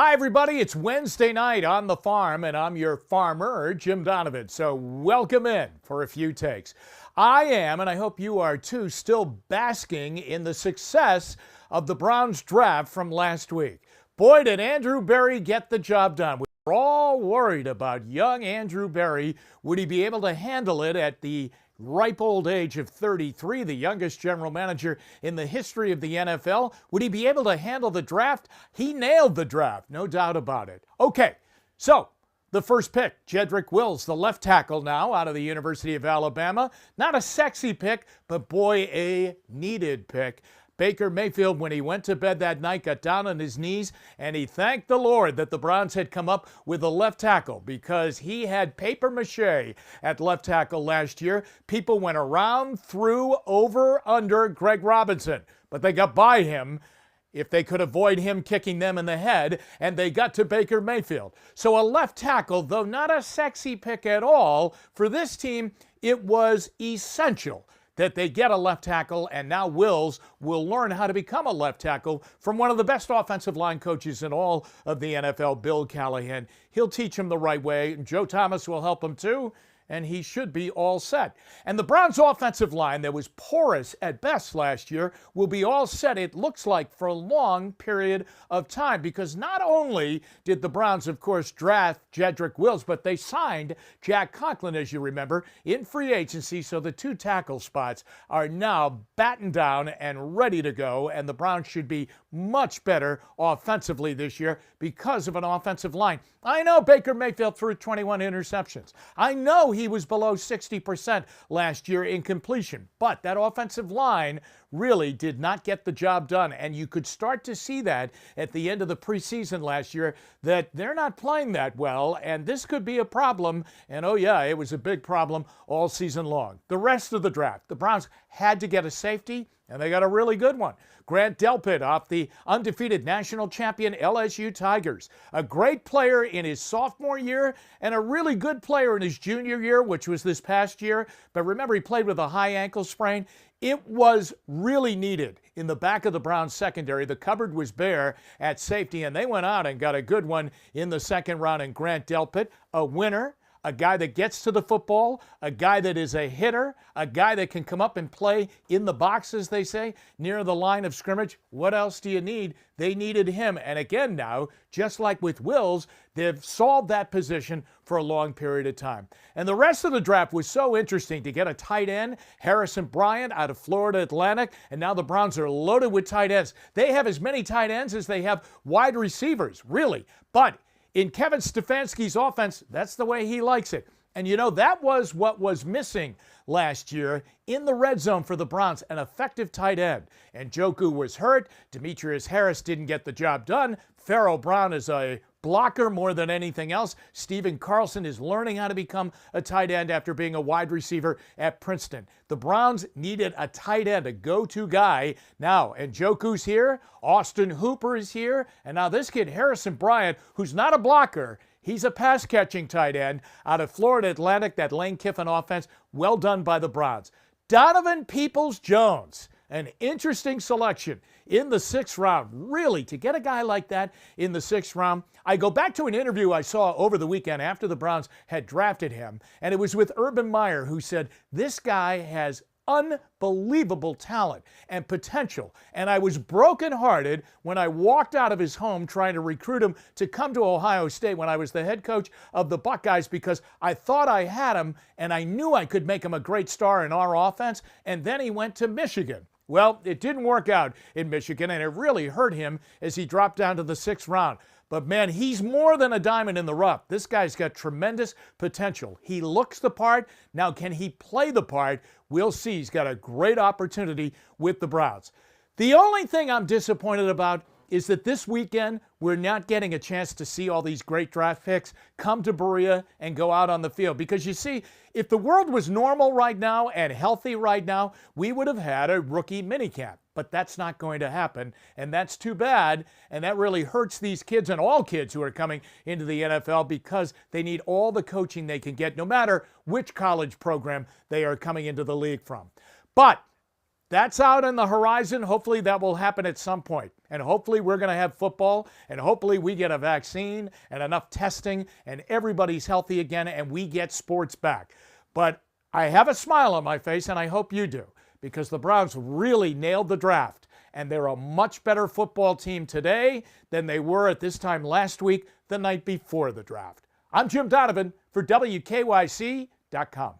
Hi, everybody. It's Wednesday night on the farm, and I'm your farmer, Jim Donovan. So welcome in for a few takes. I am, and I hope you are too, still basking in the success of the Browns draft from last week. Boy, did Andrew Berry get the job done. We were all worried about young Andrew Berry. Would he be able to handle it at the ripe old age of 33, the youngest general manager in the history of the NFL? Would he be able to handle the draft? He nailed the draft, no doubt about it. Okay, so the first pick, Jedrick Wills, the left tackle now out of the University of Alabama. Not a sexy pick, but boy, a needed pick. Baker Mayfield, when he went to bed that night, got down on his knees and he thanked the Lord that the Browns had come up with a left tackle because he had paper mache at left tackle last year. People went around, through, over, under Greg Robinson, but they got by him if they could avoid him kicking them in the head, and they got to Baker Mayfield. So a left tackle, though not a sexy pick at all, for this team, it was essential that they get a left tackle, and now Wills will learn how to become a left tackle from one of the best offensive line coaches in all of the NFL, Bill Callahan. He'll teach him the right way. Joe Thomas will help him too, and he should be all set. And the Browns' offensive line that was porous at best last year will be all set, it looks like, for a long period of time, because not only did the Browns, of course, draft Jedrick Wills, but they signed Jack Conklin, as you remember, in free agency, so the two tackle spots are now battened down and ready to go, and the Browns should be much better offensively this year because of an offensive line. I know Baker Mayfield threw 21 interceptions. I know he was below 60% last year in completion, but that offensive line really did not get the job done, and you could start to see that at the end of the preseason last year that they're not playing that well, and this could be a problem, and oh yeah, it was a big problem all season long. The rest of the draft, the Browns had to get a safety, and they got a really good one. Grant Delpit off the undefeated national champion LSU Tigers. A great player in his sophomore year and a really good player in his junior year, which was this past year. But remember, he played with a high ankle sprain. It was really needed in the back of the Browns secondary. The cupboard was bare at safety, and they went out and got a good one in the second round. And Grant Delpit, a winner, a guy that gets to the football, a guy that is a hitter, a guy that can come up and play in the box, as they say, near the line of scrimmage. What else do you need? They needed him. And again now, just like with Wills, they've solved that position for a long period of time. And the rest of the draft was so interesting to get a tight end, Harrison Bryant out of Florida Atlantic, and now the Browns are loaded with tight ends. They have as many tight ends as they have wide receivers, really. But in Kevin Stefanski's offense, that's the way he likes it. And you know, that was what was missing last year in the red zone for the Browns, an effective tight end. And Njoku was hurt. Demetrius Harris didn't get the job done. Pharaoh Brown is a blocker more than anything else. Stephen Carlson is learning how to become a tight end after being a wide receiver at Princeton. The Browns needed a tight end, a go-to guy. Now, Njoku's here, Austin Hooper is here, and now this kid, Harrison Bryant, who's not a blocker, he's a pass-catching tight end out of Florida Atlantic, that Lane Kiffin offense. Well done by the Browns. Donovan Peoples-Jones, an interesting selection in the sixth round. Really, to get a guy like that in the sixth round. I go back to an interview I saw over the weekend after the Browns had drafted him, and it was with Urban Meyer, who said, this guy has unbelievable talent and potential. And I was brokenhearted when I walked out of his home trying to recruit him to come to Ohio State when I was the head coach of the Buckeyes, because I thought I had him and I knew I could make him a great star in our offense. And then he went to Michigan. Well, it didn't work out in Michigan, and it really hurt him as he dropped down to the sixth round. But man, he's more than a diamond in the rough. This guy's got tremendous potential. He looks the part. Now, can he play the part? We'll see. He's got a great opportunity with the Browns. The only thing I'm disappointed about is that this weekend we're not getting a chance to see all these great draft picks come to Berea and go out on the field. Because you see, if the world was normal right now and healthy right now, we would have had a rookie minicamp. But that's not going to happen, and that's too bad, and that really hurts these kids and all kids who are coming into the NFL, because they need all the coaching they can get, no matter which college program they are coming into the league from. But That's out on the horizon. Hopefully that will happen at some point. And hopefully we're going to have football, and hopefully we get a vaccine and enough testing and everybody's healthy again and we get sports back. But I have a smile on my face, and I hope you do, because the Browns really nailed the draft, and they're a much better football team today than they were at this time last week, the night before the draft. I'm Jim Donovan for WKYC.com.